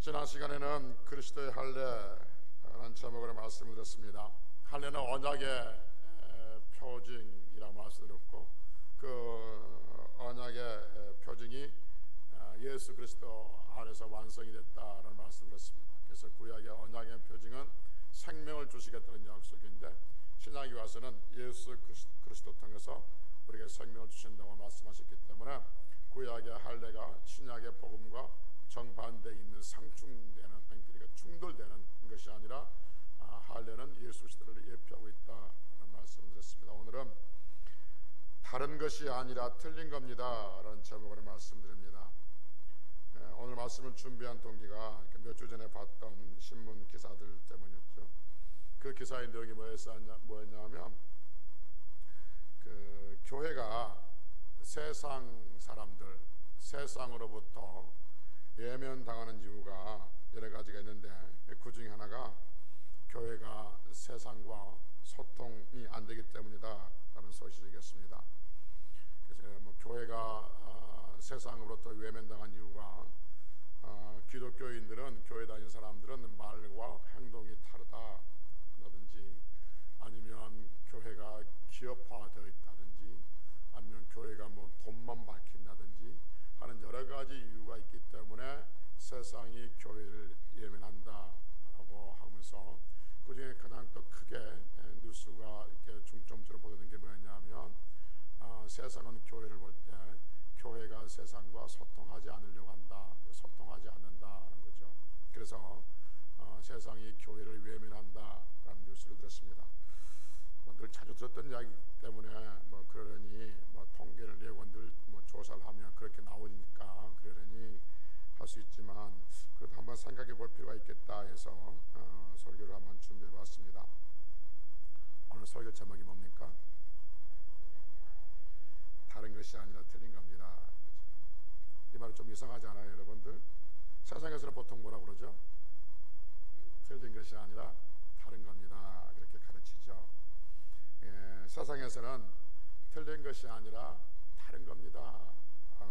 지난 시간에는 그리스도의 할례라는 제목으로 말씀을 드렸습니다. 할례는 언약의 표징이라고 말씀드렸고, 그 언약의 표징이 예수 그리스도 안에서 완성이 됐다라는 말씀을 드렸습니다. 그래서 구약의 언약의 표징은 생명을 주시겠다는 약속인데, 신약에 와서는 예수 그리스도 통해서 우리에게 생명을 주신다고 말씀하셨기 때문에 구약의 할례가 신약의 복음과 정반대에 있는 상충되는, 그러니까 충돌되는 것이 아니라 할례는 예수 그리스도를 예표하고 있다는 말씀을 드렸습니다. 오늘은 다른 것이 아니라 틀린 겁니다 라는 제목으로 말씀드립니다. 오늘 말씀을 준비한 동기가 몇 주 전에 봤던 신문 기사들 때문이었죠. 그 기사의 내용이 뭐였냐면, 그 교회가 세상 사람들, 세상으로부터 외면당하는 이유가 여러 가지가 있는데, 그 중에 하나가 교회가 세상과 소통이 안 되기 때문이다라는 소식이었습니다. 그래서 교회가 세상으로부터 외면당한 이유가 기독교인들은, 교회 다니는 사람들은 말과 행동이 다르다든지, 아니면 교회가 기업화되어 있다든지, 아니면 교회가 돈만 밝힌다든지 하는 여러 가지 이유가 있기 때문에 세상이 교회를 예면한다라고 하면서, 그 중에 가장 또 크게 뉴스가 이렇게 중점적으로 보도된 게 뭐였냐면, 세상은 교회를 볼 때 교회가 세상과 소통하지 않으려고 한다, 소통하지 않는다는 거죠. 그래서 세상이 교회를 외면한다라는 뉴스를 들었습니다. 늘 자주 들었던 이야기 때문에 그러려니 통계를 내고 늘 조사를 하면 그렇게 나오니까 그러려니 할 수 있지만, 그래도 한번 생각해 볼 필요가 있겠다 해서 설교를 한번 준비해 봤습니다. 오늘 설교 제목이 뭡니까? 다른 것이 아니라 틀린 겁니다. 그렇죠? 이 말은 좀 이상하지 않아요, 여러분들? 세상에서는 보통 뭐라고 그러죠? 틀린 것이 아니라 다른 겁니다, 그렇게 가르치죠. 세상에서는 틀린 것이 아니라 다른 겁니다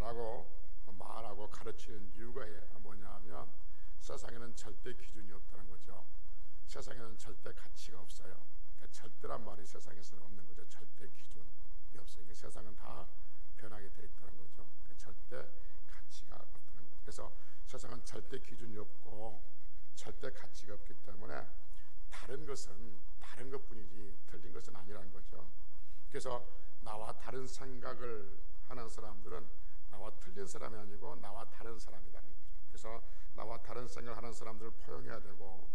라고 말하고 가르치는 이유가 뭐냐면, 세상에는 절대 기준이 없다는 거죠. 세상에는 절대 가치가 없어요. 그러니까 절대란 말이 세상에서는 없는 거죠. 절대 기준이 없어요. 그러니까 세상은 다 변하게 되어 있다는 거죠. 그러니까 절대 가치가 없다는 거죠. 그래서 세상은 절대 기준이 없고 절대 가치가 없기 때문에 다른 것은 다른 것뿐이지 틀린 것은 아니라는 거죠. 그래서 나와 다른 생각을 하는 사람들은 나와 틀린 사람이 아니고 나와 다른 사람이라는 거죠. 그래서 나와 다른 생각을 하는 사람들을 포용해야 되고,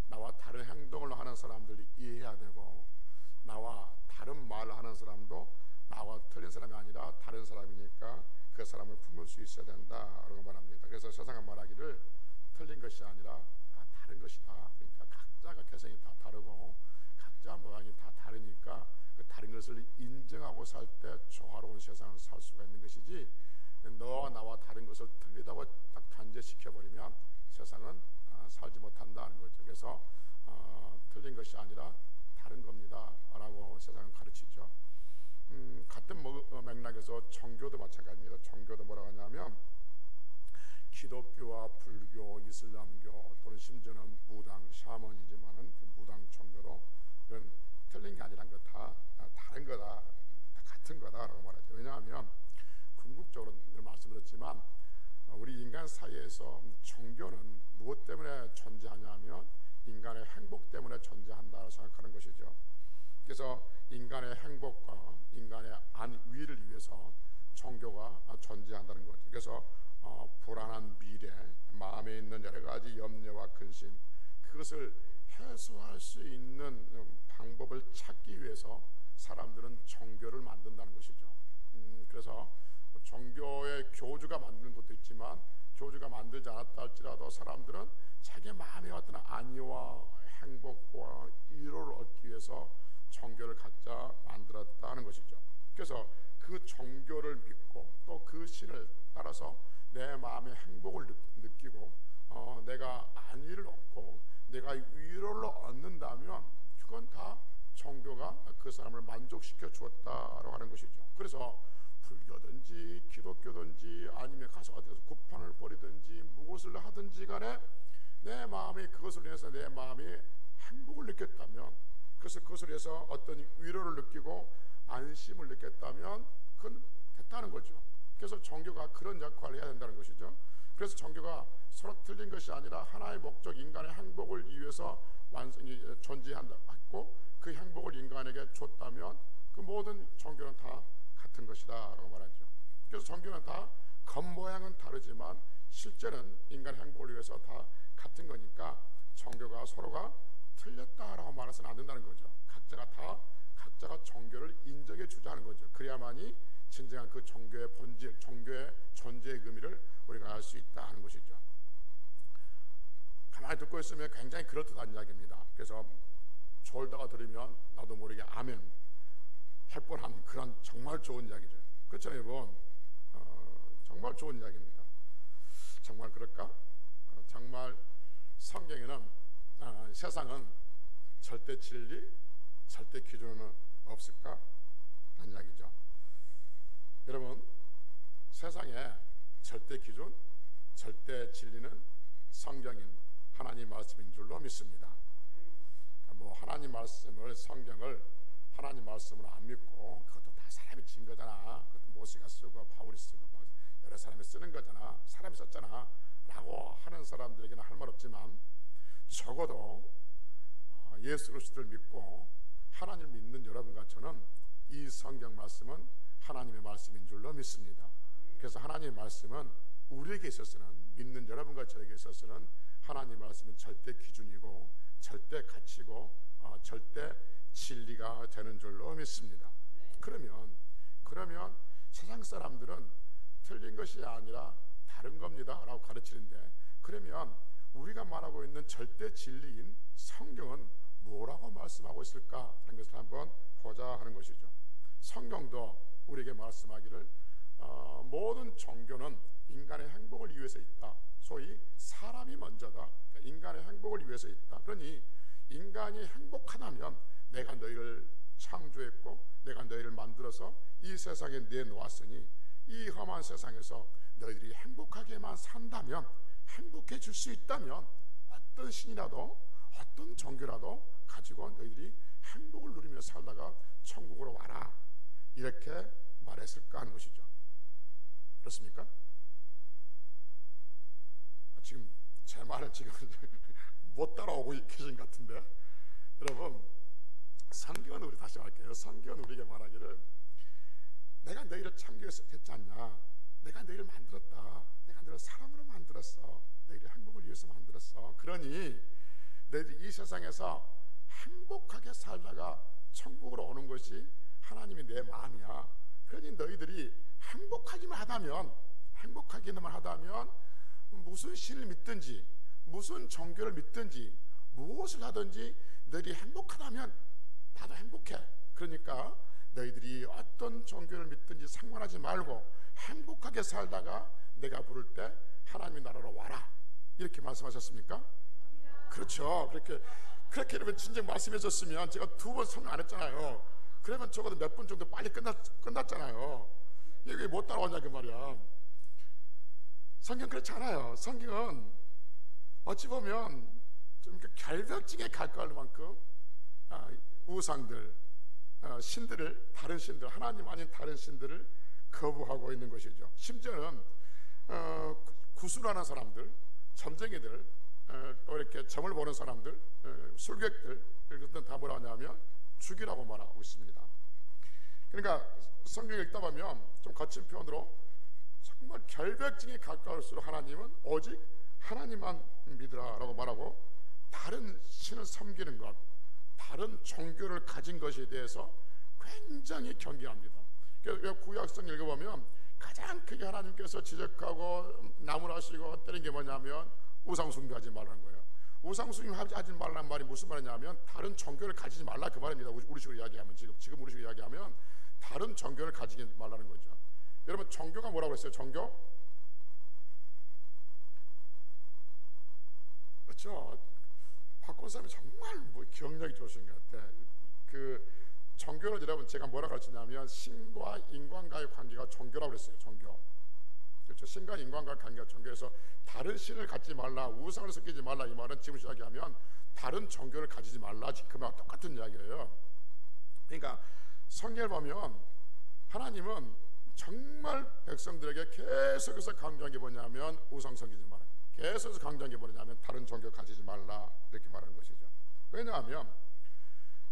나와 다른 행동을 하는 사람들을 이해해야 되고, 나와 다른 말을 하는 사람도 나와 틀린 사람이 아니라 다른 사람이니까 그 사람을 품을 수 있어야 된다라고 말합니다. 그래서 세상은 말하기를 틀린 것이 아니라 다 다른 것이다. 그러니까 각자가 개성이 다 다르고 각자 모양이 다 다르니까 그 다른 것을 인정하고 살 때 조화로운 세상을 살 수가 있는 것이지, 너와 나와 다른 것을 틀리다고 딱 단죄시켜버리면 세상은 살지 못한다는 거죠. 그래서 틀린 것이 아니라 다른 겁니다 라고 세상은 가르치죠. 같은 맥락에서 종교도 마찬가지입니다. 종교도 뭐라고 하냐면, 기독교와 불교, 이슬람교 또는 심지어는 무당, 샤머니즘하는 그 무당 종교도 이건 틀린 게 아니란 거, 다 다른 거다, 다 같은 거다라고 말하죠. 왜냐하면 궁극적으로 늘 말씀드렸지만, 우리 인간 사이에서 종교는 무엇 때문에 존재하냐면 인간의 행복 때문에 존재한다고 생각하는 것이죠. 그래서 인간의 행복과 인간의 안위를 위해서 종교가 존재한다는 거죠. 그래서 불안한 미래, 마음에 있는 여러 가지 염려와 근심, 그것을 해소할 수 있는 방법을 찾기 위해서 사람들은 종교를 만든다는 것이죠. 그래서 종교의 교주가 만드는 것도 있지만, 교주가 만들지 않았다 할지라도 사람들은 자기 마음에 어떤 안위와 행복과 위로를 얻기 위해서 종교를 각자 만들었다는 것이죠. 그래서 그 종교를 믿고 또 그 신을 따라서 내 마음의 행복을 느끼고 내가 안위를 얻고 내가 위로를 얻는다면 그건 다 종교가 그 사람을 만족시켜 주었다라고 하는 것이죠. 그래서 불교든지 기독교든지 아니면 가서 어디서 구판을 벌이든지 무엇을 하든지 간에 내 마음이 그것을 위해서 내 마음이 행복을 느꼈다면, 그래서 그것을 위해서 어떤 위로를 느끼고 안심을 느꼈다면 그건 됐다는 거죠. 그래서 종교가 그런 역할을 해야 된다는 것이죠. 그래서 종교가 서로 틀린 것이 아니라 하나의 목적, 인간의 행복을 위해서 완전히 존재한다고 그 행복을 인간에게 줬다면 그 모든 종교는 다 같은 것이다 라고 말하죠. 그래서 종교는 다 겉모양은 다르지만 실제는 인간의 행복을 위해서 다 같은 거니까 종교가 서로가 틀렸다라고 말해서는 안 된다는 거죠. 각자가 종교를 인정해 주자는 거죠. 그래야만이 진정한 그 종교의 본질, 종교의 존재의 의미를 우리가 알 수 있다 하는 것이죠. 가만히 듣고 있으면 굉장히 그럴듯한 이야기입니다. 그래서 졸다가 들으면 나도 모르게 아멘 할 뻔한 그런 정말 좋은 이야기죠. 그렇잖아요, 여러분. 정말 좋은 이야기입니다. 정말 그럴까? 정말 성경에는 세상은 절대 진리, 절대 기준은 없을까? 하는 이야기죠. 여러분, 세상에 절대 기준, 절대 진리는 성경인 하나님 말씀인 줄로 믿습니다. 뭐 하나님 말씀을, 성경을 하나님 말씀을 안 믿고 그것도 다 사람이 진 거잖아, 그것도 모세가 쓰고 바울이 쓰고 막 여러 사람이 쓰는 거잖아, 사람이 썼잖아 라고 하는 사람들에게는 할 말 없지만, 적어도 예수 그리스도를 믿고 하나님을 믿는 여러분과 저는 이 성경 말씀은 하나님의 말씀인 줄로 믿습니다. 그래서 하나님의 말씀은 우리에게 있어서는, 믿는 여러분과 저에게 있어서는 하나님의 말씀은 절대 기준이고 절대 가치고 절대 진리가 되는 줄로 믿습니다. 그러면 세상 사람들은 틀린 것이 아니라 다른 겁니다 라고 가르치는데, 그러면 우리가 말하고 있는 절대 진리인 성경은 뭐라고 말씀하고 있을까 하는 것을 한번 보자 하는 것이죠. 성경도 우리에게 말씀하기를 모든 종교는 인간의 행복을 위해서 있다. 소위 사람이 먼저다. 그러니까 인간의 행복을 위해서 있다. 그러니 인간이 행복하다면 내가 너희를 창조했고 내가 너희를 만들어서 이 세상에 내놓았으니 이 험한 세상에서 너희들이 행복하게만 산다면, 행복해질 수 있다면 어떤 신이라도 어떤 종교라도 가지고 너희들이 행복을 누리며 살다가 천국으로 와라, 이렇게 말했을까 하는 것이죠. 그렇습니까? 지금 제 말을 지금 못 따라오고 계신 것 같은데, 여러분, 성경은 우리 다시 말할게요. 성경은 우리에게 말하기를 내가 너희를 창조했지 않냐, 내가 너희를 만들었다, 내가 너희를 사랑으로 만들었어, 너희를 행복을 위해서 만들었어. 그러니 너희들이 이 세상에서 행복하게 살다가 천국으로 오는 것이 하나님이 내 마음이야. 그러니 너희들이 행복하기만 하다면 무슨 신을 믿든지 무슨 종교를 믿든지 무엇을 하든지 너희들이 행복하다면 나도 행복해. 그러니까 너희들이 어떤 종교를 믿든지 상관하지 말고 행복하게 살다가 내가 부를 때 하나님의 나라로 와라, 이렇게 말씀하셨습니까? 그렇죠. 그렇게 여러분 진정 말씀해 줬으면 제가 2번 설명 안 했잖아요. 그러면 적어도 몇 분 정도 빨리 끝났잖아요. 이게 못 따라오냐 그 말이야. 성경 그렇지 않아요. 성경은 어찌 보면 좀 결벽증에 가까울 만큼 우상들, 신들을, 다른 신들, 하나님 아닌 다른 신들을 거부하고 있는 것이죠. 심지어는 구술하는 사람들, 점쟁이들, 또 이렇게 점을 보는 사람들, 술객들, 이것들은 다 뭐라 하냐면 죽이라고 말하고 있습니다. 그러니까 성경 읽다 보면 좀 거친 표현으로 정말 결벽증에 가까울수록 하나님은 오직 하나님만 믿으라 라고 말하고, 다른 신을 섬기는 것, 다른 종교를 가진 것에 대해서 굉장히 경계합니다. 그래서 구약성 읽어보면 가장 크게 하나님께서 지적하고 나무라시고 때린 게 뭐냐면 우상 숭배하지 말라는 거예요. 우상 숭배하지 말라는 말이 무슨 말이냐면 다른 종교를 가지지 말라 그 말입니다. 우리식으로 이야기하면 지금 우리식으로 이야기하면 다른 종교를 가지지 말라는 거죠. 여러분, 종교가 뭐라고 했어요? 종교? 그렇죠. 박권사님이 정말 기억력이 좋으신 것 같아. 종교를 여러분 제가 뭐라 가르치냐면 신과 인간과의 관계가 종교라고 그랬어요. 종교. 그렇죠. 신과 인간과의 관계가 종교에서 다른 신을 갖지 말라, 우상을 섬기지 말라, 이 말은 지금 이야기하면 다른 종교를 가지지 말라, 그말 똑같은 이야기예요. 그러니까 성경을 보면 하나님은 정말 백성들에게 계속해서 강조한 게 뭐냐면 우상 섬기지 마라, 계속해서 강조한 게 뭐냐면 다른 종교 가지지 말라, 이렇게 말하는 것이죠. 왜냐하면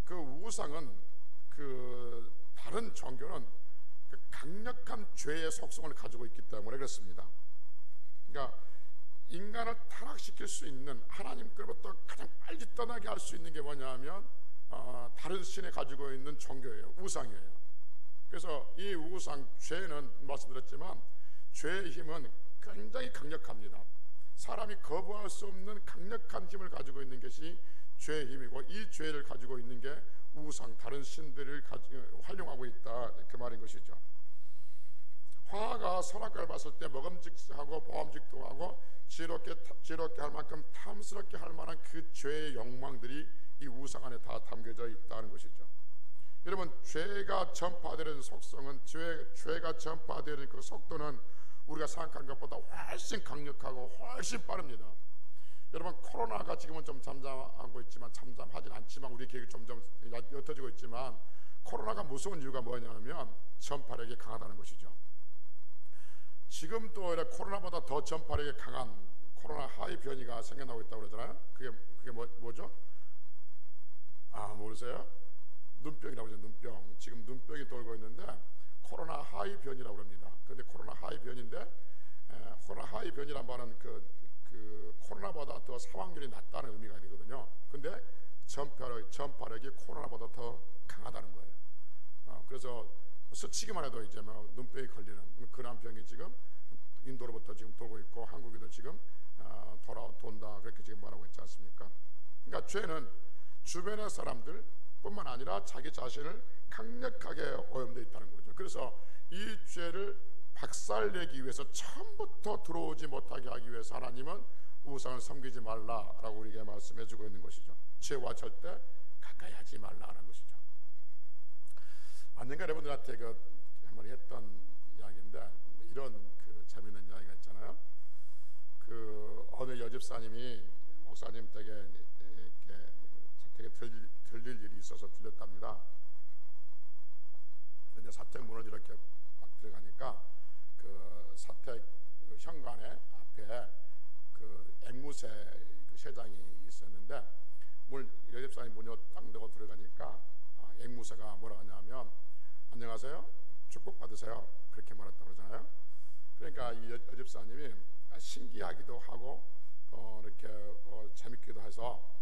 그 우상은 그 다른 종교는 그 강력한 죄의 속성을 가지고 있기 때문에 그렇습니다. 그러니까 인간을 타락시킬 수 있는, 하나님께로부터 가장 빨리 떠나게 할 수 있는 게 뭐냐면 다른 신이 가지고 있는 종교예요. 우상이에요. 그래서 이 우상, 죄는 말씀드렸지만 죄의 힘은 굉장히 강력합니다. 사람이 거부할 수 없는 강력한 힘을 가지고 있는 것이 죄의 힘이고, 이 죄를 가지고 있는 게 우상, 다른 신들을 활용하고 있다, 그 말인 것이죠. 화가 선악과를 봤을 때 먹음직하고 보암직도 하고 지롭게 할 만큼 탐스럽게 할 만한 그 죄의 욕망들이 이 우상 안에 다 담겨져 있다는 것이죠. 여러분, 죄가 전파되는 속성은, 죄가 전파되는 그 속도는 우리가 생각한 것보다 훨씬 강력하고 훨씬 빠릅니다. 여러분, 코로나가 지금은 좀 잠잠하고 있지만, 잠잠하진 않지만 우리 계획이 점점 옅어지고 있지만, 코로나가 무서운 이유가 뭐냐면 전파력이 강하다는 것이죠. 지금 또 코로나보다 더 전파력이 강한 코로나 하이 변이가 생겨나고 있다고 그러잖아요. 그게 뭐죠? 모르세요? 눈병이라고 하죠. 눈병. 지금 눈병이 돌고 있는데 코로나 하이 변이라고 합니다. 그런데 코로나 하이 변인데, 코로나 하이 변이란 말은 그 코로나보다 더 사망률이 낮다는 의미가 되거든요. 근데 전파력이 코로나보다 더 강하다는 거예요. 그래서 스치기만 해도 이제 눈병이 걸리는 그런 병이 지금 인도로부터 지금 돌고 있고, 한국에도 지금 돈다, 그렇게 지금 말하고 있지 않습니까? 그러니까 죄는 주변의 사람들 뿐만 아니라 자기 자신을 강력하게 오염되어 있다는 거죠. 그래서 이 죄를 박살내기 위해서, 처음부터 들어오지 못하게 하기 위해서 하나님은 우상을 섬기지 말라라고 우리에게 말씀해 주고 있는 것이죠. 죄와 절대 가까이 하지 말라라는 것이죠. 언젠가 여러분들한테 한번 했던 이야기인데, 이런 재미있는 이야기가 있잖아요. 어느 여집사님이 목사님 댁에 되게 들릴 일이 있어서 들렸답니다. 근데 사택 문을 이렇게 막 들어가니까 그 사택 현관에 앞에 그 앵무새 쇠장이 있었는데, 여집사님 문을 딱 열고 들어가니까 앵무새가 뭐라 하냐면 안녕하세요, 축복 받으세요, 그렇게 말했다고 그러잖아요. 그러니까 이 여집사님이 신기하기도 하고 이렇게 재밌기도 해서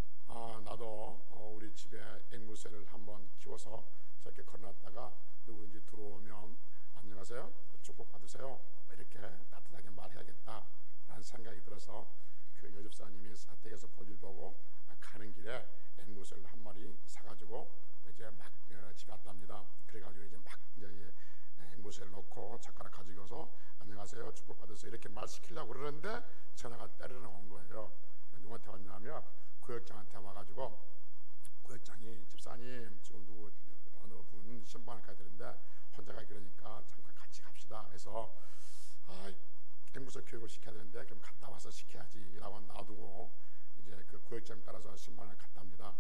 나도 우리 집에 앵무새를 한번 키워서 저렇게 걸어놨다가 누구든지 들어오면 안녕하세요, 축복 받으세요, 이렇게 따뜻하게 말해야겠다라는 생각이 들어서 그 여집사님이 사택에서 볼일 보고 가는 길에 앵무새를 한 마리 사가지고 이제 막 집에 왔답니다. 그래가지고 이제 막 이제 앵무새를 넣고 젓가락 가지고서 안녕하세요, 축복 받으세요, 이렇게 말시키려고 그러는데 전화가 때리러 온 거예요. 누구한테 왔냐면 구역장한테 와가지고, 구역장이 집사님 지금 어느 분 신방을 가야 되는데 혼자 가기 그러니까 잠깐 같이 갑시다 해서, 앵무새 교육을 시켜야 되는데 그럼 갔다 와서 시켜야지 라고 놔두고 이제 그 구역장 따라서 신방을 갔답니다.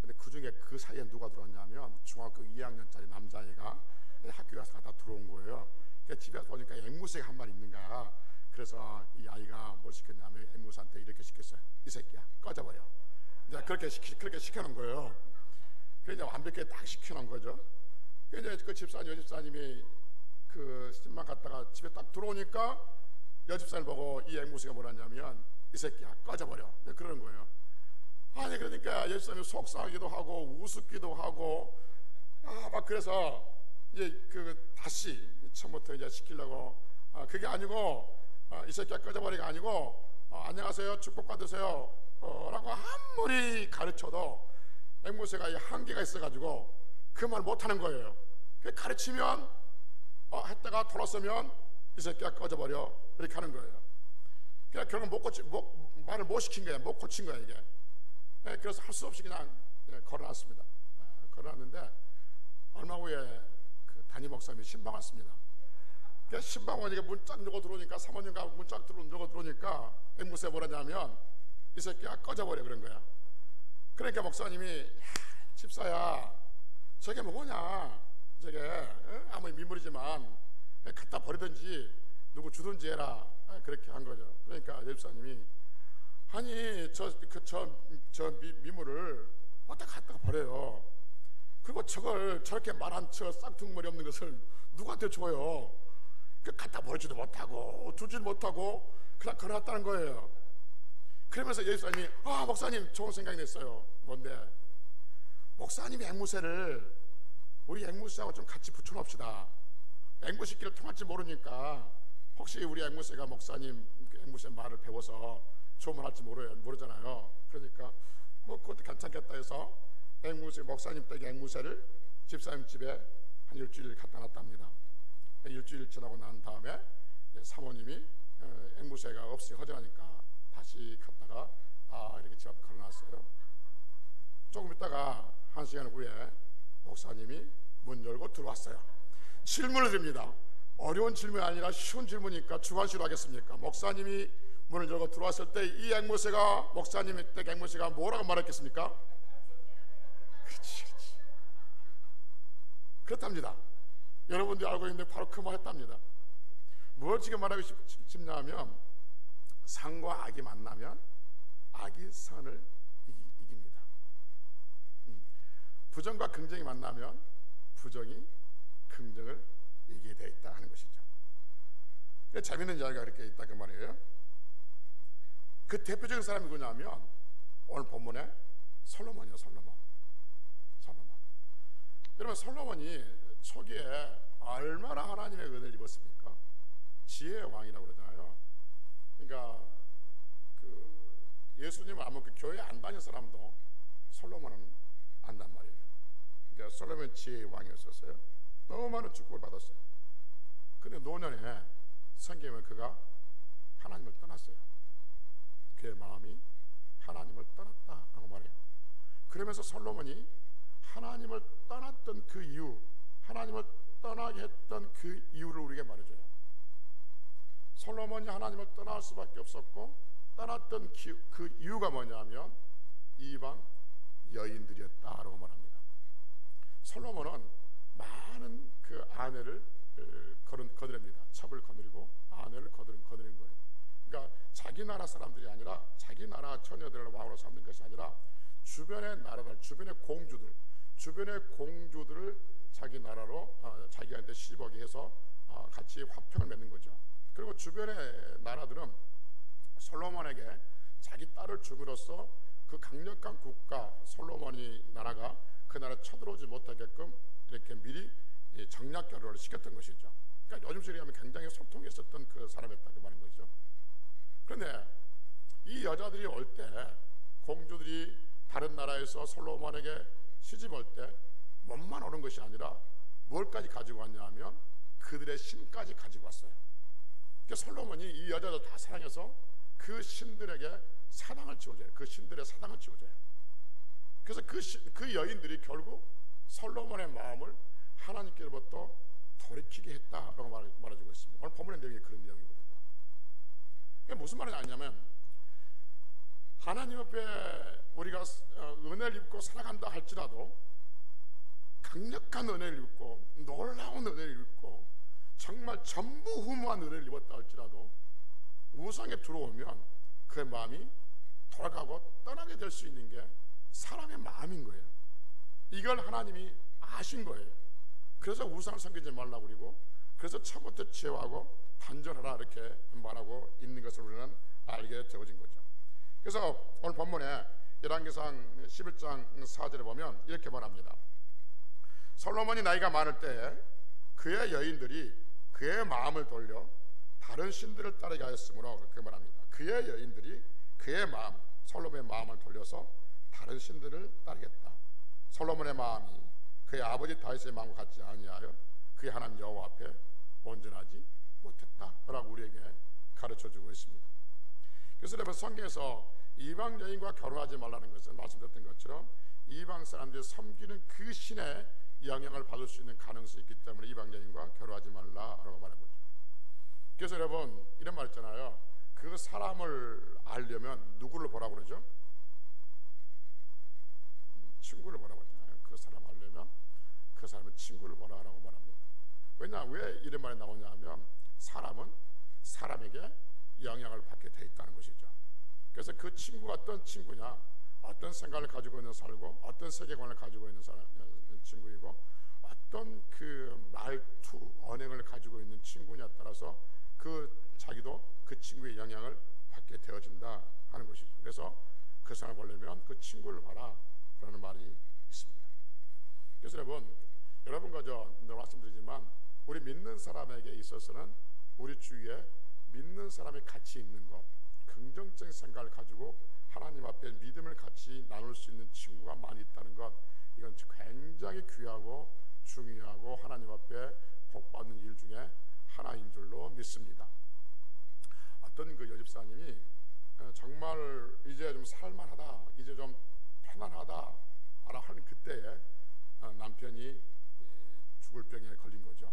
근데 그 사이에 누가 들어왔냐면 중학교 2학년짜리 남자애가 학교에 와서 다 들어온 거예요. 그러니까 집에 와서 보니까 앵무새가 한 마리 있는 거야. 그래서 이 아이가 뭘 시켰냐면 앵무새한테 이렇게 시켰어요. 이 새끼야, 꺼져버려. 이제 그렇게 시켜놓은 거예요. 그래서 완벽하게 딱 시켜놓은 거죠. 이제 그 여집사님이 그 신방 갔다가 집에 딱 들어오니까 여집사님 보고 이 앵무새가 뭐라냐면 이 새끼야, 꺼져버려, 그러는 거예요. 아니 그러니까 여집사님이 속상하기도 하고 우습기도 하고 막 그래서 이제 다시 처음부터 이제 시키려고, 그게 아니고 이 새끼야 꺼져버리가 아니고 안녕하세요, 축복 받으세요 라고 아무리 가르쳐도 앵무새가 한계가 있어가지고 그 말 못하는 거예요. 가르치면 했다가 돌아서면 이 새끼야 꺼져버려, 이렇게 하는 거예요. 그냥 결국 말을 못 시킨 거예요. 못 고친 거예요 이게. 그래서 할 수 없이 그냥 걸어놨습니다. 걸어놨는데 얼마 후에 그 담임 목사님이 신방 왔습니다. 그러니까 신방 오니까 문 쫙 열고 들어오니까 사모님과 문 쫙 열고 들어오니까 앵무새가 뭐라냐면 이 새끼가 꺼져버려 그런 거야. 그러니까 목사님이 집사야 저게 뭐냐 저게 아무리 민물이지만 갖다 버리든지 누구 주든지 해라 그렇게 한 거죠. 그러니까 집사님이 아니 저 민물을 어디다 갖다가 버려요. 그리고 저걸 저렇게 말한 저 쌍퉁머리 없는 것을 누구한테 줘요. 갖다 버리지도 못하고 두지도 못하고 그냥 걸어놨다는 거예요. 그러면서 예수님이 목사님 좋은 생각이 냈어요. 뭔데? 목사님이 앵무새를 우리 앵무새하고 좀 같이 붙여놓읍시다. 앵무새끼를 통할지 모르니까 혹시 우리 앵무새가 목사님 앵무새 말을 배워서 조문할지 모르잖아요. 그러니까 뭐 그것도 괜찮겠다 해서 목사님 댁 앵무새를 집사님 집에 한 일주일 갖다 놨답니다. 일주일 지나고 난 다음에 사모님이 앵무새가 없이 허전하니까 다시 갔다가 이렇게 집 앞에 걸어놨어요. 조금 있다가 1시간 후에 목사님이 문 열고 들어왔어요. 질문을 드립니다. 어려운 질문이 아니라 쉬운 질문이니까 주관식으로 하겠습니까? 목사님이 문을 열고 들어왔을 때 이 앵무새가 목사님 댁 앵무새가 뭐라고 말했겠습니까? 그렇지. 그렇답니다. 여러분들이 알고 있는데 바로 그 말 했답니다. 뭘 지금 말하고 싶냐 하면 상과 악이 만나면 악이 선을 이깁니다. 부정과 긍정이 만나면 부정이 긍정을 이기게 되어 있다 하는 것이죠. 재미있는 이야기가 이렇게 있다 그 말이에요. 그 대표적인 사람이 누구냐면 오늘 본문에 솔로몬이요. 솔로몬. 여러분 솔로몬이 초기에 얼마나 하나님의 은혜를 입었습니까? 지혜의 왕이라고 그러잖아요. 그러니까 그 예수님 아무 그 교회 안 다닌 사람도 솔로몬은 안단 말이에요. 그러니까 솔로몬 지혜의 왕이었었어요. 너무 많은 축복을 받았어요. 근데 노년에 성경에 그가 하나님을 떠났어요. 그의 마음이 하나님을 떠났다라고 말해요. 그러면서 솔로몬이 하나님을 떠났던 그 이유, 하나님을 떠나게 했던 그 이유를 우리에게 말해줘요. 솔로몬이 하나님을 떠날 수밖에 없었고 떠났던 그 이유가 뭐냐면 이방 여인들이었다라고 말합니다. 솔로몬은 많은 그 아내를 거느립니다. 첩을 거느리고 아내를 거느린 거예요. 그러니까 자기 나라 사람들이 아니라 자기 나라 처녀들을 왕으로 삼는 것이 아니라 주변의 나라들, 주변의 공주들을 자기 나라로 자기한테 시집오게 해서 같이 화평을 맺는 거죠. 그리고 주변의 나라들은 솔로몬에게 자기 딸을 줌으로써 그 강력한 국가 솔로몬이 나라가 그 나라 쳐들어오지 못하게끔 이렇게 미리 정략 결혼을 시켰던 것이죠. 그러니까 요즘 시리하면 굉장히 소통이 있었던 그 사람이었다 그 말인 거죠. 그런데 이 여자들이 올 때 공주들이 다른 나라에서 솔로몬에게 시집 올 때 몸만 오는 것이 아니라 뭘까지 가지고 왔냐 하면 그들의 신까지 가지고 왔어요. 그러니까 솔로몬이 이 여자들 다 사랑해서 그 신들에게 사당을 지어줘요. 그 신들의 사당을 지어줘요. 그래서 그 여인들이 결국 솔로몬의 마음을 하나님께로부터 돌이키게 했다라고 말해주고 있습니다. 오늘 본문의 내용이 그런 내용이거든요. 이게 무슨 말이 아니냐면 하나님 앞에 우리가 은혜를 입고 살아간다 할지라도 강력한 은혜를 입고 놀라운 은혜를 입고 정말 전무후무한 은혜를 입었다 할지라도 우상에 들어오면 그 마음이 돌아가고 떠나게 될 수 있는 게 사람의 마음인 거예요. 이걸 하나님이 아신 거예요. 그래서 우상을 섬기지 말라고 그러고 그래서 처부터 제어하고 단절하라 이렇게 말하고 있는 것을 우리는 알게 되어진 거죠. 그래서 오늘 본문에 열왕기상 11장 4절에 보면 이렇게 말합니다. 솔로몬이 나이가 많을 때에 그의 여인들이 그의 마음을 돌려 다른 신들을 따르게 하였으므로 그렇게 말합니다. 그의 여인들이 그의 마음, 솔로몬의 마음을 돌려서 다른 신들을 따르겠다. 솔로몬의 마음이 그의 아버지 다윗의 마음과 같지 아니하여 그의 하나님 여호와 앞에 온전하지 못했다라고 우리에게 가르쳐주고 있습니다. 그래서 여러분 성경에서 이방 여인과 결혼하지 말라는 것은 말씀드렸던 것처럼 이방 사람들이 섬기는 그 신의 영향을 받을 수 있는 가능성이 있기 때문에 이방인과 결혼하지 말라라고 말한 거죠. 그래서 여러분 이런 말 있잖아요. 그 사람을 알려면 누구를 보라고 그러죠? 친구를 보라고 하잖아요. 그 사람 알려면 그 사람의 친구를 보라라고 말합니다. 왜 이런 말이 나오냐 하면 사람은 사람에게 영향을 받게 돼 있다는 것이죠. 그래서 그 친구가 어떤 친구냐, 어떤 생각을 가지고 있는 살고 어떤 세계관을 가지고 있는 친구이고 어떤 그 말투, 언행을 가지고 있는 친구냐에 따라서 그 자기도 그 친구의 영향을 받게 되어진다 하는 것이죠. 그래서 그 사람을 보려면 그 친구를 봐라 라는 말이 있습니다. 그래서 여러분과 저 늘 말씀드리지만 우리 믿는 사람에게 있어서는 우리 주위에 믿는 사람이 같이 있는 것, 긍정적인 생각을 가지고 하나님 앞에 믿음을 같이 나눌 수 있는 친구가 많이 있다는 것, 이건 굉장히 귀하고 중요하고 하나님 앞에 복받는 일 중에 하나인 줄로 믿습니다. 어떤 그 여집사님이 정말 이제 좀 살만하다, 이제 좀 편안하다 하는 그때에 남편이 죽을 병에 걸린 거죠.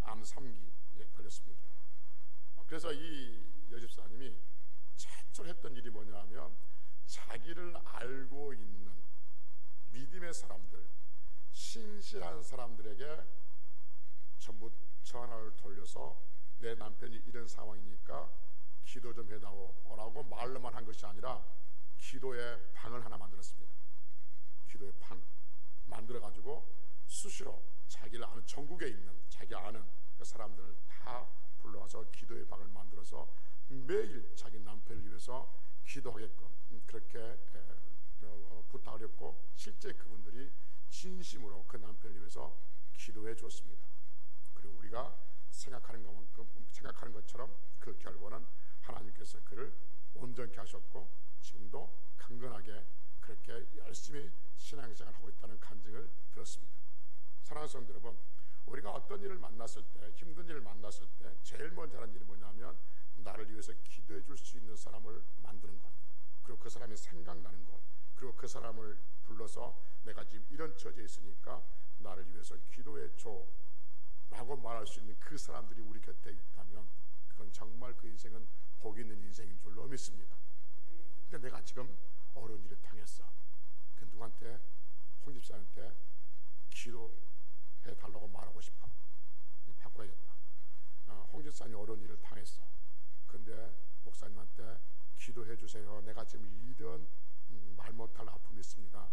암 3기에 걸렸습니다. 그래서 이 여집사님이 최초로 했던 일이 뭐냐 하면 자기를 알고 있는 믿음의 사람들, 신실한 사람들에게 전부 전화를 돌려서 내 남편이 이런 상황이니까 기도 좀 해다오라고 말로만 한 것이 아니라 기도의 방을 하나 만들었습니다. 기도의 방 만들어 가지고 수시로 자기를 아는, 전국에 있는 자기 아는 그 사람들을 다 불러와서 기도의 방을 만들어서 매일 자기 남편을 위해서 기도하게끔 그렇게 부탁을 했고, 실제 그분들이 진심으로 그 남편을 위해서 기도해 줬습니다. 그리고 우리가 생각하는 것처럼 그 결과는 하나님께서 그를 온전케 하셨고 지금도 강건하게 그렇게 열심히 신앙생활을 하고 있다는 간증을 들었습니다. 사랑하는 성도 여러분, 우리가 어떤 일을 만났을 때, 힘든 일을 만났을 때 제일 먼저 하는 일이 뭐냐면 나를 위해서 기도해 줄 수 있는 사람을 만드는 것, 그리고 그 사람이 생각나는 것, 그리고 그 사람을 불러서 내가 지금 이런 처지에 있으니까 나를 위해서 기도해 줘 라고 말할 수 있는 그 사람들이 우리 곁에 있다면 그건 정말 그 인생은 복 있는 인생인 줄로 믿습니다. 근데 내가 지금 어려운 일을 당했어. 그 누구한테? 홍 집사한테 기도해 달라고 말하고 싶어. 바꿔야겠다. 홍 집사님 어려운 일을 당했어. 근데 목사님한테 기도해 주세요. 내가 지금 이런 말 못할 아픔이 있습니다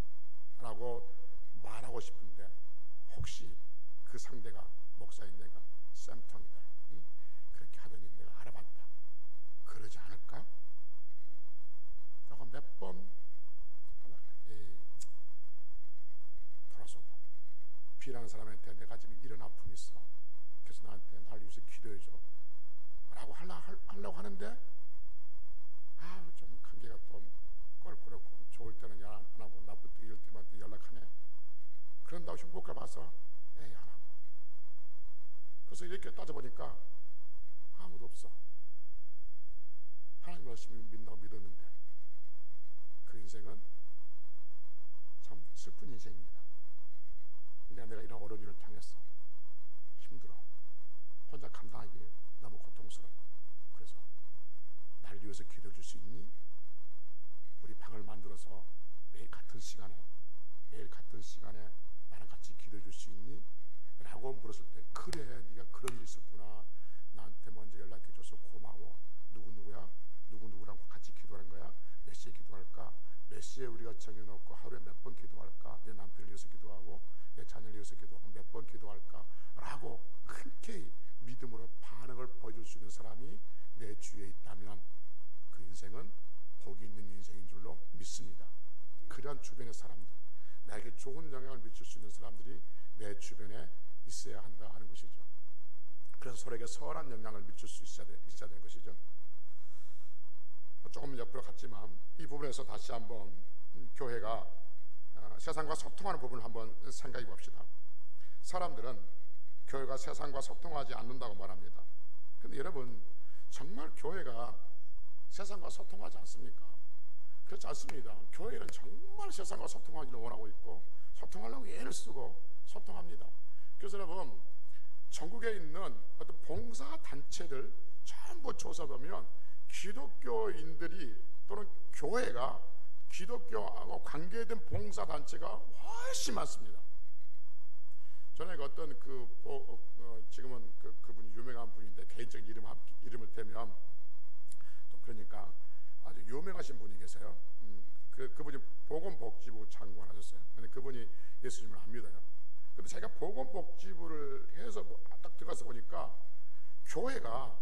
라고 말하고 싶은데 혹시 그 상대가 목사인 내가 쌤통이다 그렇게 하더니 내가 알아봤다 그러지 않을까? 라고 몇 번 하다가 돌아서고 비라는 사람한테 내가 지금 이런 아픔이 있어. 그래서 나한테 날 위해서 기도해줘 라고 하려고 하는데 좀 관계가 또 껄끄럽고 좋을 때는 안 하고 나쁠 때 이럴 때만 또 연락하네. 그런다고 흉보가 봐서 안 하고. 그래서 이렇게 따져보니까 아무도 없어. 하나님 말씀을 믿는다고 믿었는데 그 인생은 참 슬픈 인생입니다. 근데 내가 이런 어려운 일을 당했어. 힘들어. 혼자 감당하기 너무 고통스러워. 그래서 날 위해서 기도해 줄 수 있니? 우리 방을 만들어서 매일 같은 시간에 나랑 같이 기도해 줄 수 있니? 라고 물었을 때 그래 네가 그런 일이 있었구나. 나한테 먼저 연락해줘서 고마워. 누구야? 누구랑 같이 기도하는 거야? 몇 시에 기도할까? 몇 시에 우리가 정해놓고 하루에 몇 번 기도할까? 내 남편을 위해서 기도하고 내 자녀를 위해서 기도하고 몇 번 기도할까? 라고 흔쾌히 믿음으로 반응을 보여줄 수 있는 사람이 내 주위에 있다면 그 인생은 복이 있는 인생인 줄로 믿습니다. 그러한 주변의 사람들, 나에게 좋은 영향을 미칠 수 있는 사람들이 내 주변에 있어야 한다 하는 것이죠. 그래서 서로에게 선한 영향을 미칠 수 있어야 되는 것이죠. 조금 옆으로 갔지만 이 부분에서 다시 한번 교회가 세상과 소통하는 부분을 한번 생각해 봅시다. 사람들은 교회가 세상과 소통하지 않는다고 말합니다. 그런데 여러분 정말 교회가 세상과 소통하지 않습니까? 그렇지 않습니다. 교회는 정말 세상과 소통하기를 원하고 있고 소통하려고 애를 쓰고 소통합니다. 그래서 여러분, 전국에 있는 어떤 봉사 단체들 전부 조사보면 기독교인들이 또는 교회가 기독교하고 관계된 봉사 단체가 훨씬 많습니다. 전에 어떤 지금은 그분이 유명한 분인데 개인적인 이름을 대면 좀 그러니까 아주 유명하신 분이 계세요. 그분이 보건복지부 장관 하셨어요. 근데 그분이 예수님을 안 믿어요. 근데 제가 보건복지부를 해서 딱 들어가서 보니까 교회가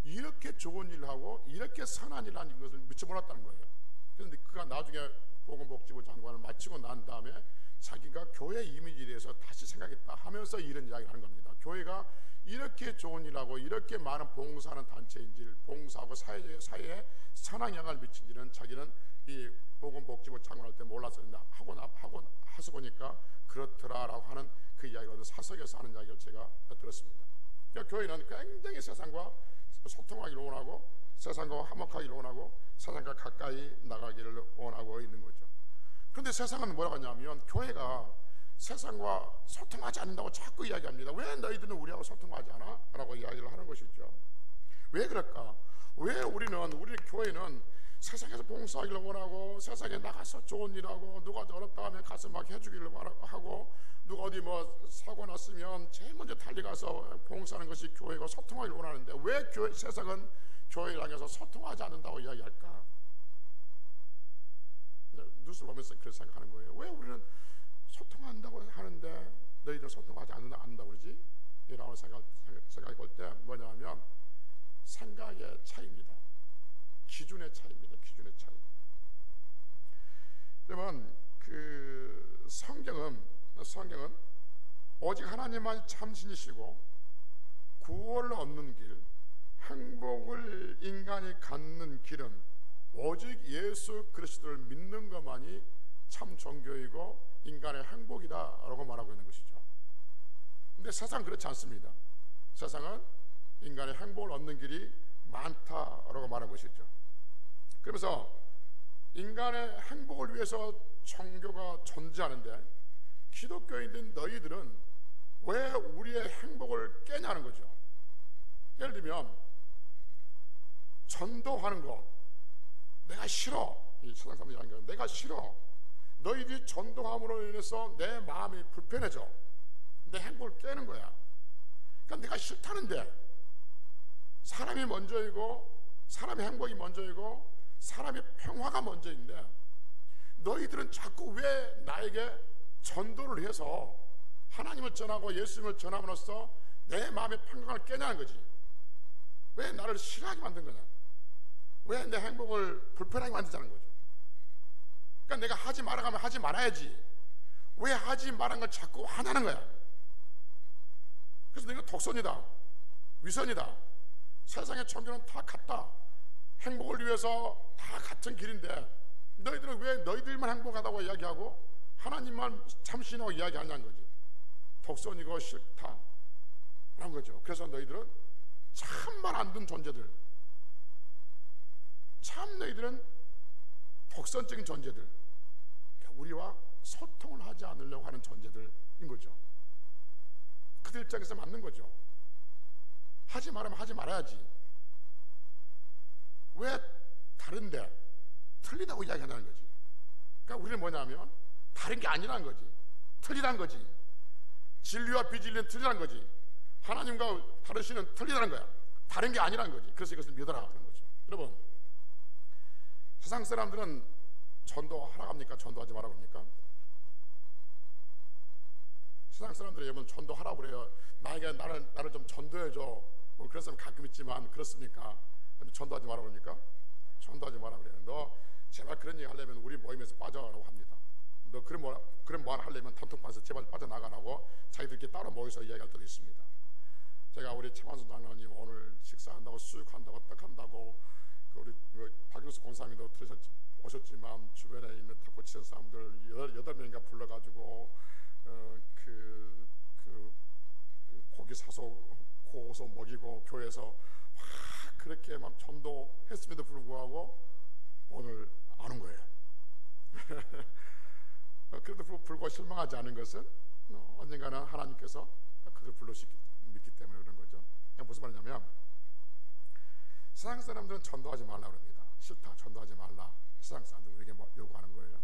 이렇게 좋은 일을 하고 이렇게 선한 일을 하는 것을 미처 몰랐다는 거예요. 그런데 그가 나중에 보건복지부 장관을 마치고 난 다음에 자기가 교회 이미지에 대해서 다시 생각했다 하면서 이런 이야기를 하는 겁니다. 교회가 이렇게 좋은 일하고 이렇게 많은 봉사하는 단체인지를, 봉사하고 사회에 선한 영향을 미친지는 자기는 이 보건복지부 장관할 때 몰랐었는데 하고 해서 보니까 그렇더라라고 하는 그 이야기를 사석에서 하는 이야기를 제가 들었습니다. 그러니까 교회는 굉장히 세상과 소통하기를 원하고 세상과 화목하기를 원하고 세상과 가까이 나가기를 원하고 있는 거죠. 그런데 세상은 뭐라고 하냐면 교회가 세상과 소통하지 않는다고 자꾸 이야기합니다. 왜 너희들은 우리하고 소통하지 않아? 라고 이야기를 하는 것이죠. 왜 그럴까? 왜 우리 교회는 세상에서 봉사하기를 원하고 세상에 나가서 좋은 일하고 누가 어렵다 하면 가서 막 해주기를 하고 누가 어디 뭐 사고 났으면 제일 먼저 달려가서 봉사하는 것이 교회가 소통하기를 원하는데 왜 세상은 교회를 향해서 소통하지 않는다고 이야기할까? 뉴스를 보면서 그렇게 생각하는 거예요. 왜 우리는 소통한다고 하는데 너희들은 소통하지 않는다고 그러지? 이라고 생각해 볼 때 뭐냐면 생각의 차이입니다. 기준의 차이입니다. 기준의 차이. 그러면 그 성경은 오직 하나님만 참신이시고 구원을 얻는 길, 행복을 인간이 갖는 길은 오직 예수 그리스도를 믿는 것만이 참 종교이고 인간의 행복이다라고 말하고 있는 것이죠. 근데 세상은 그렇지 않습니다. 세상은 인간의 행복을 얻는 길이 많다라고 말하는 것이죠. 그러면서 인간의 행복을 위해서 종교가 존재하는데 기독교인인 너희들은 왜 우리의 행복을 깨냐는 거죠. 예를 들면 전도하는 것 내가 싫어. 이 세상 사람들이 하는 거 내가 싫어. 너희들이 전도함으로 인해서 내 마음이 불편해져. 내 행복을 깨는 거야. 그러니까 내가 싫다는데 사람이 먼저이고 사람의 행복이 먼저이고 사람의 평화가 먼저인데 너희들은 자꾸 왜 나에게 전도를 해서 하나님을 전하고 예수님을 전함으로써 내 마음의 평강을 깨냐는 거지. 왜 나를 싫어하게 만든 거냐? 왜 내 행복을 불편하게 만들자는 거죠. 그러니까 내가 하지 말아가면 하지 말아야지. 왜 하지 말한 걸 자꾸 화나는 거야. 그래서 너희가 독선이다, 위선이다. 세상의 종교는 다 같다. 행복을 위해서 다 같은 길인데 너희들은 왜 너희들만 행복하다고 이야기하고 하나님만 참신하고 이야기하냐는 거지. 독선이고 싫다 라는 거죠. 그래서 너희들은 참 말 안 듣는 존재들, 참 너희들은 독선적인 존재들, 우리와 소통을 하지 않으려고 하는 존재들인 거죠. 그들 입장에서 맞는 거죠. 하지 말하면 하지 말아야지. 왜 다른데 틀리다고 이야기하는 거지. 그러니까 우리는 뭐냐면 다른 게 아니라는 거지. 틀리다는 거지. 진리와 비진리는 틀리다는 거지. 하나님과 다른 신은 틀리다는 거야. 다른 게 아니라는 거지. 그래서 이것을 믿어라 하는 거죠. 여러분, 세상 사람들은 전도하라고 합니까? 전도하지 말라고 합니까? 세상 사람들이 여러분 전도하라고 그래요. 나에게 나를 좀 전도해줘. 뭐 그런 사람 가끔 있지만 그렇습니까? 전도하지 말라고 그러니까? 전도하지 말라고 그래요. 너 제발 그런 얘기 하려면 우리 모임에서 빠져라고 합니다. 너 그런 말 하려면 단톡방에서 제발 빠져나가라고 자기들끼리 따로 모여서 이야기할 때도 있습니다. 제가 우리 최만순 장로님 오늘 식사한다고 수육한다고 떡한다고 우리 박용수 권사님도 오셨지만 주변에 있는 탁구 치는 사람들 8명인가 불러가지고 고기 사서 구워서 먹이고 교회에서 그렇게 막 전도했음에도 불구하고 오늘 안 온 거예요. 그래도 불구하고 실망하지 않은 것은 언젠가는 하나님께서 그들을 불러주시기 믿기 때문에 그런 거죠. 무슨 말이냐면 세상 사람들은 전도하지 말라 그럽니다. 싫다, 전도하지 말라. 세상 사람들 우리에게 뭐 요구하는 거예요.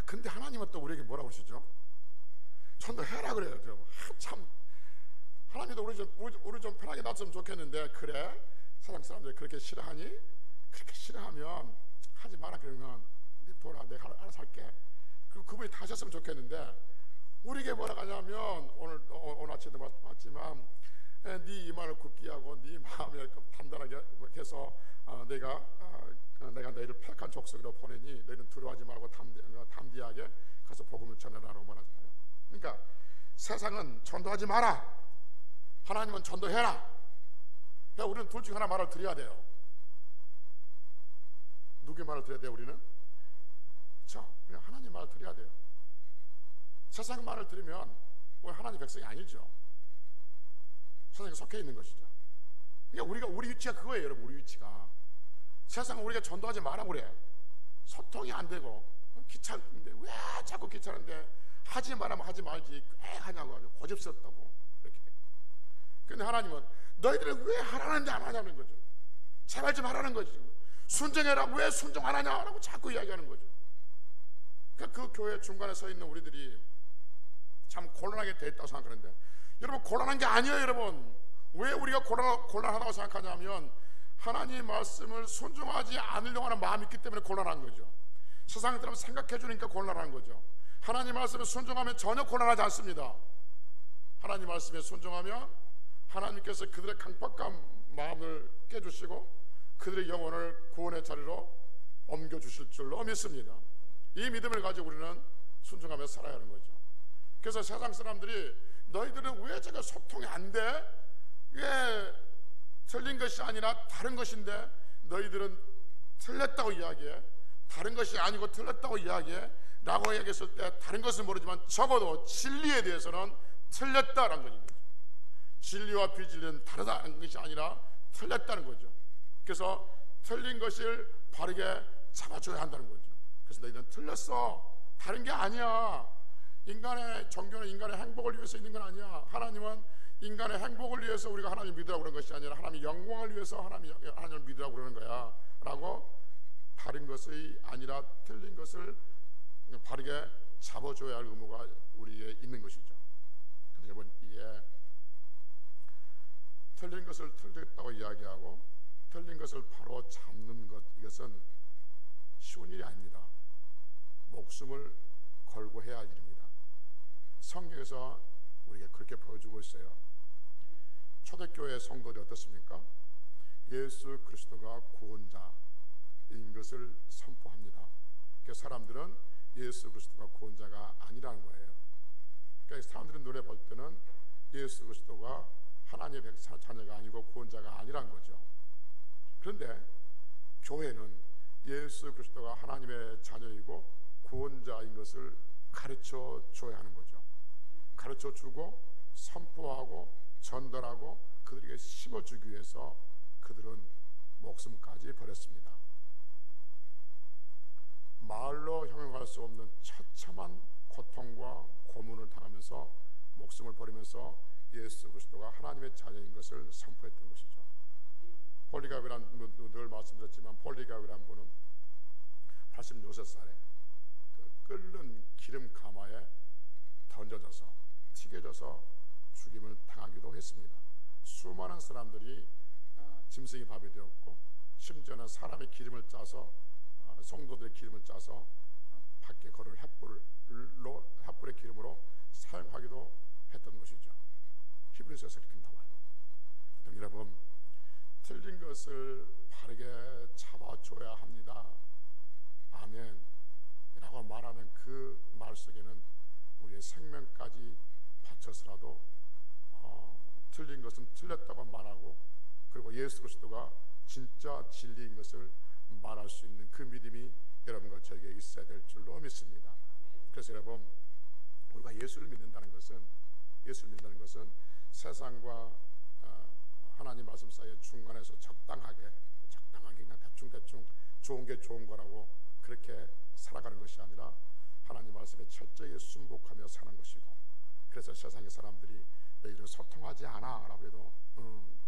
근데 하나님은 또 우리에게 뭐라고 하시죠? 전도해라 그래요. 참 하나님도 우리 좀 편하게 놨으면 좋겠는데, 그래 세상 사람들이 그렇게 싫어하니? 그렇게 싫어하면 하지 마라. 그러면 둬라, 내가 알아서 할게. 그리고 그분이 다 하셨으면 좋겠는데, 우리에게 뭐라 하냐면 오늘 아침에도 봤지만 네 이마를 굳게 하고 네 마음을 단단하게 해서 내가 너희를 폐악한 족속으로 보내니 너희는 두려워하지 말고 담대하게 가서 복음을 전하라고 말하잖아요. 그러니까 세상은 전도하지 마라, 하나님은 전도해라. 그러니까 우리는 둘 중 하나 말을 드려야 돼요. 누구의 말을 드려야 돼요? 우리는 그렇죠, 그냥 하나님 말을 드려야 돼요. 세상 말을 들으면 우리 하나님 백성이 아니죠. 세상에 속해 있는 것이죠. 그러니까 우리 위치가 그거예요, 여러분. 우리 위치가 세상은 우리가 전도하지 마라 그래. 소통이 안 되고 귀찮은데 왜 자꾸 귀찮은데 하지 말라면 하지 말지 왜 하냐고 하죠. 고집스럽다고 그렇게. 근데 하나님은 너희들은 왜 하라는데 안 하냐는 거죠. 제발 좀 하라는 거죠. 순종해라, 왜 순종 안 하냐라고 자꾸 이야기하는 거죠. 그러니까 그 교회 중간에 서 있는 우리들이 참 곤란하게 돼 있다고 생각하는데, 여러분 곤란한 게 아니에요. 여러분 왜 우리가 곤란하다고 생각하냐면 하나님의 말씀을 순종하지 않으려고 하는 마음이 있기 때문에 곤란한 거죠. 세상 사람 생각해 주니까 곤란한 거죠. 하나님 말씀에 순종하면 전혀 곤란하지 않습니다. 하나님 말씀에 순종하면 하나님께서 그들의 강팍한 마음을 깨주시고 그들의 영혼을 구원의 자리로 옮겨주실 줄로 믿습니다. 이 믿음을 가지고 우리는 순종하며 살아야 하는 거죠. 그래서 세상 사람들이 너희들은 왜 제가 소통이 안 돼? 왜 틀린 것이 아니라 다른 것인데 너희들은 틀렸다고 이야기해? 다른 것이 아니고 틀렸다고 이야기해? 라고 이야기했을 때 다른 것은 모르지만 적어도 진리에 대해서는 틀렸다라는 거죠. 진리와 비진리는 다르다는 것이 아니라 틀렸다는 거죠. 그래서 틀린 것을 바르게 잡아줘야 한다는 거죠. 그래서 너희들은 틀렸어, 다른 게 아니야. 인간의 종교는 인간의 행복을 위해서 있는 건 아니야. 하나님은 인간의 행복을 위해서 우리가 하나님 믿으라고 그러는 것이 아니라 하나님의 영광을 위해서 하나님을 믿으라고 그러는 거야 라고 다른 것이 아니라 틀린 것을 바르게 잡아줘야 할 의무가 우리에게 있는 것이죠. 그래서 여러분, 이게 틀린 것을 틀렸다고 이야기하고 틀린 것을 바로 잡는 것, 이것은 쉬운 일이 아닙니다. 목숨을 걸고 해야 할 일입니다. 성경에서 우리에게 그렇게 보여주고 있어요. 초대교회 성도들이 어떻습니까? 예수 그리스도가 구원자인 것을 선포합니다. 그래서 사람들은 예수 그리스도가 구원자가 아니라는 거예요. 그러니까 사람들은 눈에 볼 때는 예수 그리스도가 하나님의 자녀가 아니고 구원자가 아니라는 거죠. 그런데 교회는 예수 그리스도가 하나님의 자녀이고 구원자인 것을 가르쳐 줘야 하는 거죠. 가르쳐 주고 선포하고 전달하고 그들에게 심어주기 위해서 그들은 목숨까지 버렸습니다. 말로 형용할 수 없는 처참한 고통과 고문을 당하면서 목숨을 버리면서 예수 그리스도가 하나님의 자녀인 것을 선포했던 것이죠. 폴리갑이라는 분도 늘 말씀드렸지만, 폴리갑이라는 분은 86살에 그 끓는 기름 가마에 던져져서 튀겨져서 죽임을 당하기도 했습니다. 수많은 사람들이 짐승이 밥이 되었고, 심지어는 사람의 기름을 짜서 성도들의 기름을 짜서 밖에 걸을 횃불의 기름으로 사용하기도 했던 것이죠. 히브리서에서 이렇게 나와요. 그럼 여러분, 틀린 것을 바르게 잡아줘야 합니다. 아멘 라고 말하는 그 말 속에는 우리의 생명까지 바쳐서라도 틀린 것은 틀렸다고 말하고, 그리고 예수 그리스도가 진짜 진리인 것을 말할 수 있는 그 믿음이 여러분과 저에게 있어야 될 줄로 믿습니다. 그래서 여러분, 우리가 예수를 믿는다는 것은 세상과 하나님 말씀 사이의 중간에서 적당하게 그냥 대충 좋은 게 좋은 거라고 그렇게 살아가는 것이 아니라 하나님 말씀에 철저히 순복하며 사는 것이고, 그래서 세상의 사람들이 너희들 소통하지 않아 라고 해도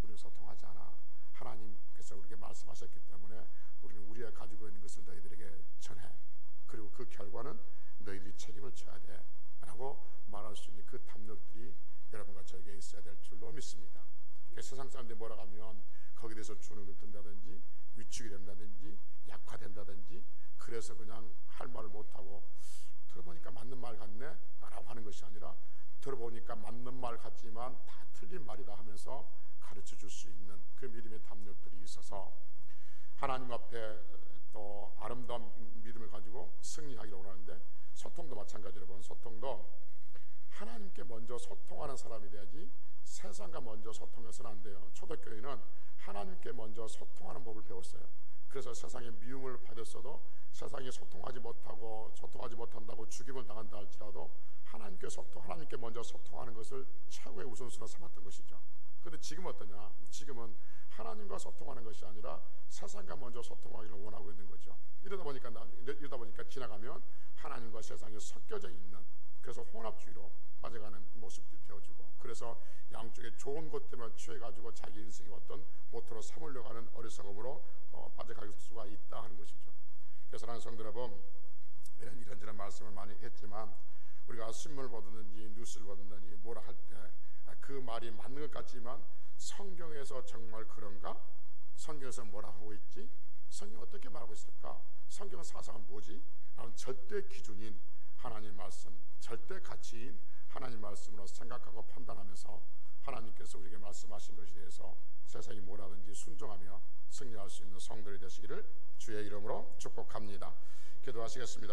우리는 소통하지 않아, 하나님께서 우리에게 말씀하셨기 때문에 우리는 우리가 가지고 있는 것을 너희들에게 전해, 그리고 그 결과는 너희들이 책임을 져야 돼 라고 말할 수 있는 그 담력들이 여러분과 저에게 있어야 될 줄로 믿습니다. 세상 사람들이 뭐라고 하면 거기에 대해서 주눅 든다든지 위축이 된다든지 약화된다든지, 그래서 그냥 할 말을 못하고 들어보니까 맞는 말 같네 라고 하는 것이 아니라, 들어보니까 맞는 말 같지만 다 틀린 말이다 하면서 가르쳐 줄 수 있는 그 믿음의 담력들이 있어서 하나님 앞에 또 아름다운 믿음을 가지고 승리하기로 하는데, 소통도 마찬가지로 보면 소통도 하나님께 먼저 소통하는 사람이 돼야지 세상과 먼저 소통해서는 안 돼요. 초대교회는 하나님께 먼저 소통하는 법을 배웠어요. 그래서 세상에 미움을 받았어도 세상에 소통하지 못한다고 죽임을 당한다 할지라도 하나님께 먼저 소통하는 것을 최고의 우선순위로 삼았던 것이죠. 그런데 지금 어떠냐? 지금은 하나님과 소통하는 것이 아니라 세상과 먼저 소통하기를 원하고 있는 거죠. 이러다 보니까 지나가면 하나님과 세상이 섞여져 있는, 그래서 혼합주의로 빠져가는 모습들이 되어지고, 그래서 양쪽에 좋은 것 때문에 취해가지고 자기 인생의 어떤 모토로 삼으려고 하는 어리석음으로 빠져갈 수가 있다 하는 것이죠. 그래서 사랑하는 성도 여러분, 이런저런 말씀을 많이 했지만 우리가 신문을 보든지 뉴스를 보든지 뭐라 할 때 그 말이 맞는 것 같지만 성경에서 정말 그런가? 성경에서 뭐라 하고 있지? 성경 어떻게 말하고 있을까? 성경의 사상은 뭐지? 라는 절대 기준인 하나님 말씀, 절대 가치인 하나님 말씀으로 생각하고 판단하면서 하나님께서 우리에게 말씀하신 것에 대해서 세상이 뭐라든지 순종하며 승리할 수 있는 성도들이 되시기를 주의 이름으로 축복합니다. 기도하시겠습니다.